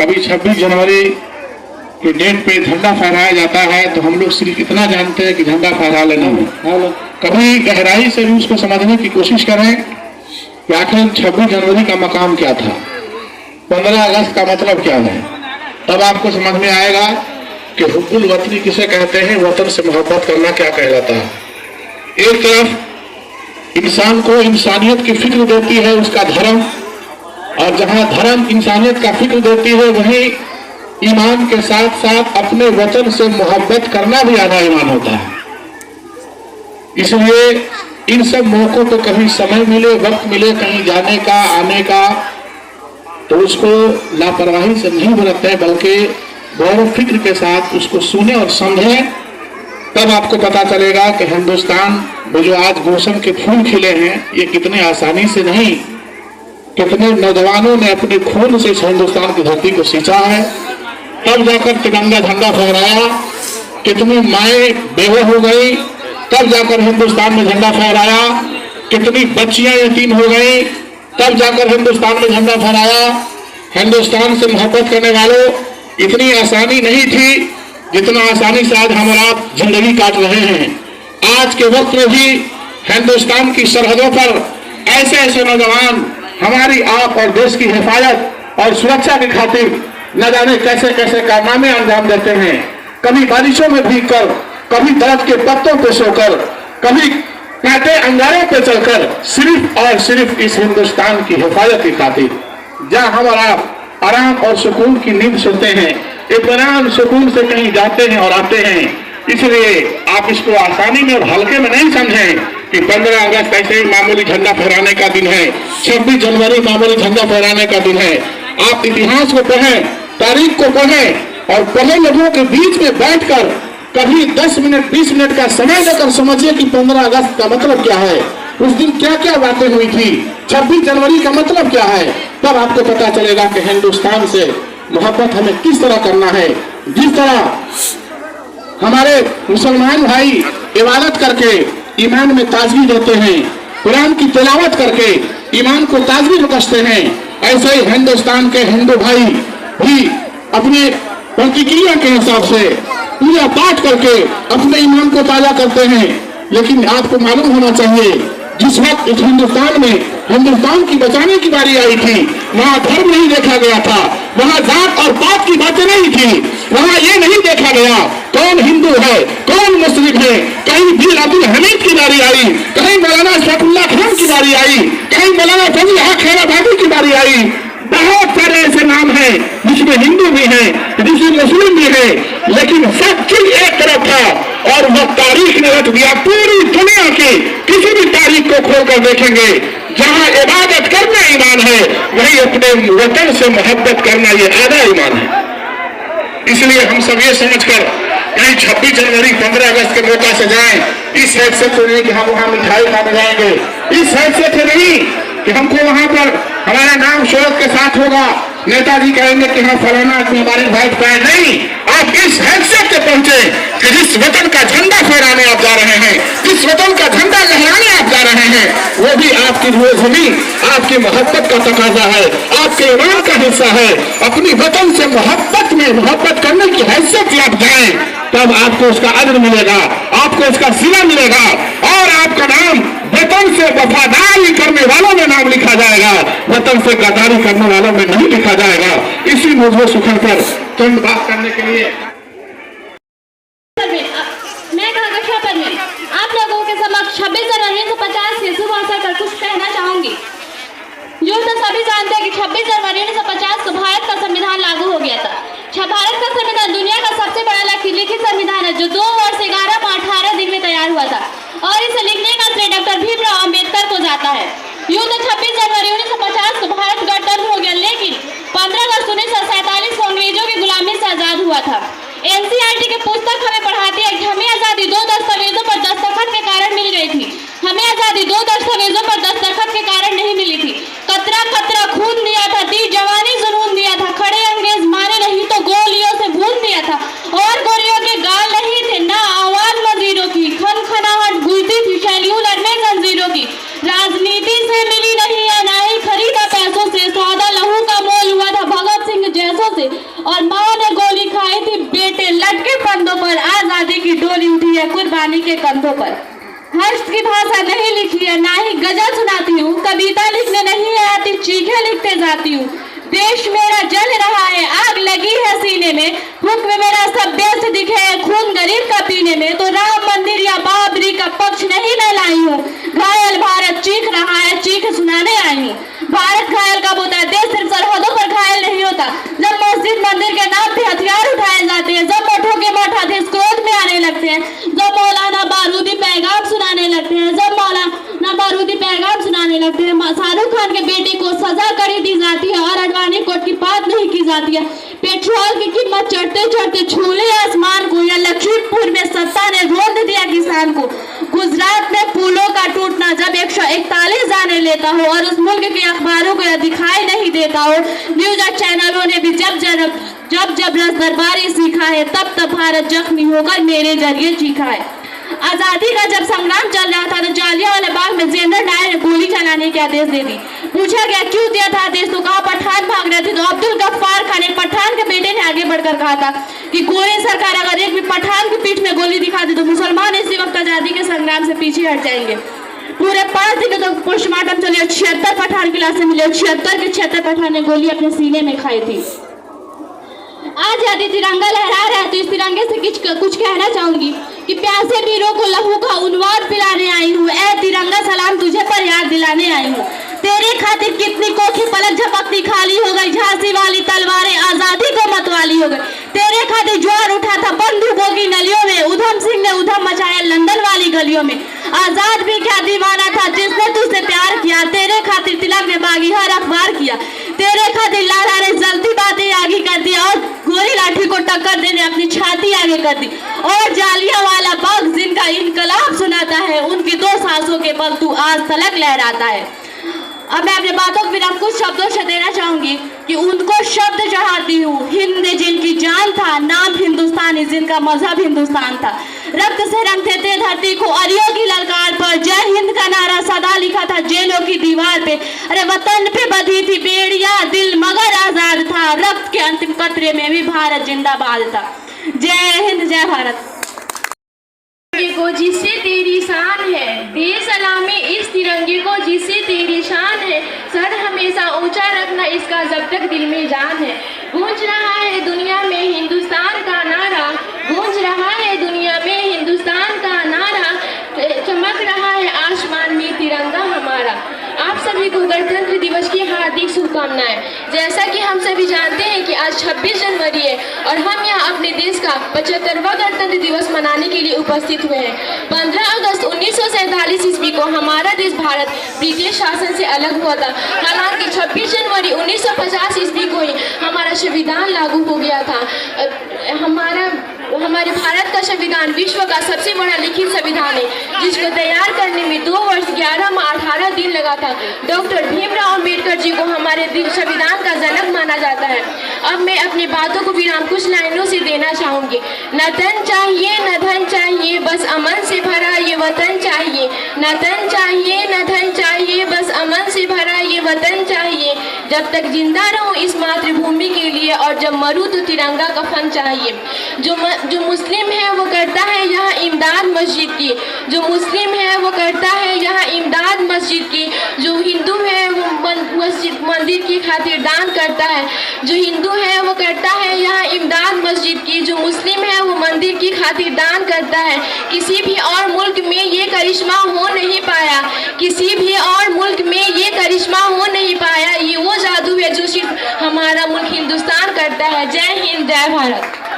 कभी 26 जनवरी के डेट पे झंडा फहराया जाता है तो हम लोग सिर्फ इतना जानते हैं कि झंडा फहरा लेना है। कभी गहराई से भी उसको समझने की कोशिश करें कि आखिर 26 जनवरी का मकाम क्या था, 15 अगस्त का मतलब क्या है, तब आपको समझ में आएगा कि हुब्बुल वतनी किसे कहते हैं, वतन से मोहब्बत करना क्या कहलाता है। एक तरफ इंसान को इंसानियत की फिक्र देती है उसका धर्म, और जहां धर्म इंसानियत का फिक्र देती है वहीं ईमान के साथ साथ अपने वतन से मोहब्बत करना भी आधा ईमान होता है। इसलिए इन सब मौकों पर कभी समय मिले, वक्त मिले कहीं जाने का, आने का, तो उसको लापरवाही से नहीं बरतें बल्कि गौर फिक्र के साथ उसको सुने और समझें। तब आपको पता चलेगा कि हिंदुस्तान में जो आज गुलशन के फूल खिले हैं ये कितने आसानी से नहीं, कितने नौजवानों ने अपने खून से इस हिंदुस्तान की धरती को सींचा है, तब जाकर तिरंगा झंडा फहराया। कितनी माएँ बेवा हो गई, तब जाकर हिंदुस्तान में झंडा फहराया। कितनी बच्चियां यतीम हो गई, तब जाकर हिंदुस्तान में झंडा फहराया। हिंदुस्तान से मोहब्बत करने वालों, इतनी आसानी नहीं थी जितना आसानी से आज हम और आप जिंदगी काट रहे हैं। आज के वक्त में भी हिंदुस्तान की सरहदों पर ऐसे ऐसे नौजवान हमारी आप और देश की हिफाजत और सुरक्षा की खातिर न जाने कैसे कैसे कारनामे अंजाम देते हैं। कभी बारिशों में भीगकर, कभी दरख्त के पत्तों पर सोकर, कभी कांटे अंगारों पर चलकर, सिर्फ और सिर्फ इस हिंदुस्तान की हिफाजत की खातिर। जहां हम और आप आराम और सुकून की नींद सोते हैं, इत्मीनान सुकून से कहीं जाते हैं और आते हैं। इसलिए आप इसको आसानी में और हल्के में नहीं समझें कि 15 अगस्त ऐसे ही मामूली झंडा फहराने का दिन है, 26 जनवरी मामूली झंडा फहराने का दिन है। आप इतिहास को पढ़ें, तारीख को पढ़ें और पढ़े लोगों के बीच में बैठकर कभी 10 मिनट 20 मिनट का समय लेकर समझिए कि 15 अगस्त का मतलब क्या है, उस दिन क्या क्या बातें हुई थी, 26 जनवरी का मतलब क्या है। तब आपको पता चलेगा कि हिंदुस्तान से मोहब्बत हमें किस तरह करना है। जिस तरह हमारे मुसलमान भाई इबादत करके ईमान में ताजगी देते हैं, कुरान की तिलावत करके ईमान को ताजगी बख्शते हैं, ऐसे ही हिंदुस्तान के हिंदू भाई भी अपने प्रतिक्रिया के हिसाब से पूजा पाठ करके अपने ईमान को ताजा करते हैं। लेकिन आपको मालूम होना चाहिए, जिस वक्त इस हिंदुस्तान में हिंदुस्तान की बचाने की बारी आई थी, वहाँ धर्म नहीं देखा गया था, वहाँ जात और पात की बातें नहीं थी, वहाँ ये नहीं देखा गया कौन हिंदू है कौन मुस्लिम है। कहीं बीर अब्दुल हमीद की बारी आई, कहीं मौलाना शफीउल्लाह खान की बारी आई, कहीं मौलाना फजल हक हैदराबादी की बारी आई। बहुत सारे ऐसे नाम हैं जिसमें हिंदू भी है, जिसमें मुस्लिम भी है, लेकिन सब चीज एक तरफ था और वह तारीख ने रख दिया। पूरी दुनिया की किसी भी तारीख को खोलकर देखेंगे, जहां इबादत करना ईमान है वहीं अपने वतन से मोहब्बत करना ये आधा ईमान है। इसलिए हम सब ये समझकर कहीं 26 जनवरी 15 अगस्त के मौका से जाएं, इस हैसियत से नहीं कि हम वहां मिठाई खाने जाएंगे, इस हैसियत से नहीं कि हमको वहां पर हमारा नाम शोहरत के साथ होगा, नेताजी कहेंगे कि हाँ फलाना आदमी हमारे वोट पाए। नहीं, आप इस हैसियत से पहुंचे कि जिस वतन का झंडा फहराने आप जा रहे हैं, जिस वतन का झंडा लहराने आप जा रहे हैं, वो भी आपकी जमीन आपकी मोहब्बत का तकाजा है, आपके ईमान का हिस्सा है। अपनी वतन से मोहब्बत में मोहब्बत करने की हैसियत से आप जाएं, तब आपको उसका अज्र मिलेगा, आपको उसका सिला मिलेगा और आपका नाम वतन से वफादारी करने वालों में नाम लिखा जाएगा, वतन से गद्दारी करने वालों में नहीं लिखा जाएगा। इसी मौजूद सुखन पर चंद बात करने के लिए मैं आप लोगों के समक्ष 26 जनवरी 1950 के शुभ अवसर पर कुछ कहना चाहूंगी। यूं तो सभी जानते हैं कि 26 जनवरी 1950 को भारत का संविधान लागू हो गया था। भारत का संविधान दुनिया का सबसे बड़ा लिखित संविधान है जो 2 वर्ष 11 माह 18 दिन में तैयार हुआ था और इसे लिखने का श्रेय डॉक्टर भीमराव अम्बेडकर को जाता है। यूं तो 26 जनवरी 1950 को भारत गणतंत्र हो गया, लेकिन 15 अगस्त 1947 को अंग्रेजों की गुलामी से आजाद हुआ था। एनसीईआरटी की पुस्तक हमें पढ़ाती है कि हमें आजादी 2 दस्तावेजों पर दस्तखत के कारण मिल गई थी। हमें आजादी 2 दस्तावेजों पर दस्तखत के कारण नहीं मिली थी। कतरा कतरा खून दिया था, दी जवानी जुनून दिया था, खड़े अंग्रेज मारे नहीं तो गोलियों से भून दिया था और गोलियों के गाल नहीं थे ना आवाज वजीरों की, खनखनाहट गूंजती थी शेल्यूलर में जंजीरों की। राजनीति से मिली नहीं है ना ही खरीदा पैसों से, सौदा लहू का मोल हुआ था भगत सिंह जैसों से। रानी के कंधों पर। हर्ष की भाषा नहीं लिखी है, ना ही गजल सुनाती हूँ, कविता लिखने नहीं आती, चीखें लिखते जाती हूँ। देश मेरा जल रहा है, आग लगी है सीने में, हुक्म मेरा सब व्यस्त दिखे है, खून गरीब का पीने में। तो राम मंदिर या बाबरी का पक्ष नहीं मैं लाई हूँ, घायल भारत चीख रहा है, चीख सुनाने आई हूँ। भारत घायल कब होता है? देश सिर्फ सरहदों पर घायल नहीं होता, जब मस्जिद मंदिर के नाम पे हथियार उठाए जाते हैं, जब मठों के मठाधीश क्रोध में आने लगते हैं, जब मौलाना बारूदी पैगाम सुनाने लगते हैं, जब मौलाना बारूदी पैगाम सुनाने लगते हैं, शाहरुख खान के बेटे को सजा कड़ी दी जाती है और अडवाणी कोर्ट की बात नहीं की जाती है। पेट्रोल की कीमत चढ़ते चढ़ते छूले आसमान को, या लखीमपुर में सत्ता ने रोक दिया किसान को। गुजरात में पुलों का टूटना जब 141 जाने लेता हो और उस मुल्क के अखबारों को यह दिखाई नहीं देता हो, न्यूज चैनलों ने भी जब रस दरबारी सीखा है, तब भारत जख्मी होकर मेरे जरिए चीखा है। आजादी का जब संग्राम चल रहा था तो जालियांवाला बाग में जनरल डायर ने गोली चलाने के आदेश दे दी। पूछा गया क्यों दिया था आदेश, तो कहा पठान भाग रहे थे। तो अब्दुल गफ्फार खान एक पठान के बेटे ने आगे बढ़कर कहा था कि कोई सरकार अगर एक भी पठान की पीठ में गोली दिखा दे तो मुसलमान इसी वक्त आजादी के संग्राम से पीछे हट जाएंगे। पूरे 5 दिनों तक पोस्टमार्टम चले, 76 पठान की लाशें मिली, 76 के 76 पठान ने गोली अपने सीने में खाई थी। आज यदि तिरंगा लहरा रहा है तो इस तिरंगे से कुछ कहना चाहूंगी कि प्यासे वीरों को लहू का उन्वाद पिलाने आई हूँ। ऐ तिरंगा सलाम तुझे पर याद दिलाने आई हूँ। तेरे खातिर कितनी कोठी पलक झपकती खाली हो गई, झांसी वाली तलवारें आजादी को मतवाली हो गई। तेरे खातिर ज्वार उठा था बंदूकों की नलियों में, उधम सिंह ने उधम मचाया लंदन वाली गलियों में। आजाद भी क्या दीवाना था जिसने तुझसे प्यार किया, तेरे खातिर तिलक ने बागी हर अखबार किया, तेरे खातिर लाला ने जलती बातें आगे कर दी और गोली लाठी को टक्कर देने अपनी छाती आगे कर दी। और जालियांवाला बाग जिनका इनकलाब सुनाता है, उनकी 2 सांसों के बल तू आज तलक लहराता है। अब मैं अपने बातों को बिना कुछ शब्दों से देना चाहूंगी कि उनको शब्द चढ़ाती हूँ। हिंद जिनकी जान था, नाम हिंदुस्तानी जिनका मजहब हिंदुस्तान था, रक्त से रंगते थे धरती को अरियों की ललकार पर, जय हिंद का नारा सदा लिखा था जेलों की दीवार पे। अरे वतन पे बधी थी बेड़िया, दिल मगर आजाद था, रक्त के अंतिम कतरे में भी भारत जिंदाबाद था। जय हिंद, जय भारत। को जिससे तेरी शान है, दे सलामी इस तिरंगे को जिससे तेरी शान है, सर हमेशा ऊंचा रखना इसका जब तक दिल में जान है। गूंज रहा है दुनिया में हिंदुस्तान का नारा, गूंज रहा है दुनिया में हिंदुस्तान का नारा, चमक रहा है आसमान में तिरंगा हमारा। आप सभी को गणतंत्र दिवस की हार्दिक शुभकामनाएं। जैसा कि हम सभी जानते हैं कि आज 26 जनवरी है और हम यहाँ अपने देश का 75वां गणतंत्र दिवस मनाने के लिए उपस्थित हुए हैं। 15 अगस्त 1947 ईस्वी को हमारा देश भारत ब्रिटिश शासन से अलग हुआ था। हालांकि 26 जनवरी 1950 ईस्वी को ही हमारा संविधान लागू हो गया था। हमारे भारत का संविधान विश्व का सबसे बड़ा लिखित संविधान है, जिसको तैयार करने में 2 वर्ष 11 माह 18 दिन लगा था। डॉक्टर भीमराव अम्बेडकर जी को हमारे संविधान का जनक माना जाता है। अब मैं अपनी बातों को विराम कुछ लाइनों से देना चाहूंगी। न तन चाहिए न धन चाहिए, बस अमन से भरा ये वतन चाहिए। न तन चाहिए न धन चाहिए, बस अमन से भरा ये वतन चाहिए। जब तक जिंदा रहूं इस मातृभूमि के लिए और जब मरूं तो तिरंगा कफन चाहिए। जो मुस्लिम है वो करता है यहाँ इमदाद मस्जिद की, जो मुस्लिम है वो करता है यहाँ इमदाद मस्जिद की, जो हिंदू है वो मस्जिद मंदिर की खातिर दान करता है, जो हिंदू है वो करता है यहाँ इमदाद मस्जिद की, जो मुस्लिम है वो मंदिर की खातिर दान करता है। किसी भी और मुल्क में ये करिश्मा हो नहीं पाया, किसी भी और मुल्क में ये करिश्मा हो नहीं पाया। ये वो जादू है जो सिर्फ हमारा मुल्क हिंदुस्तान करता है। जय हिंद, जय भारत।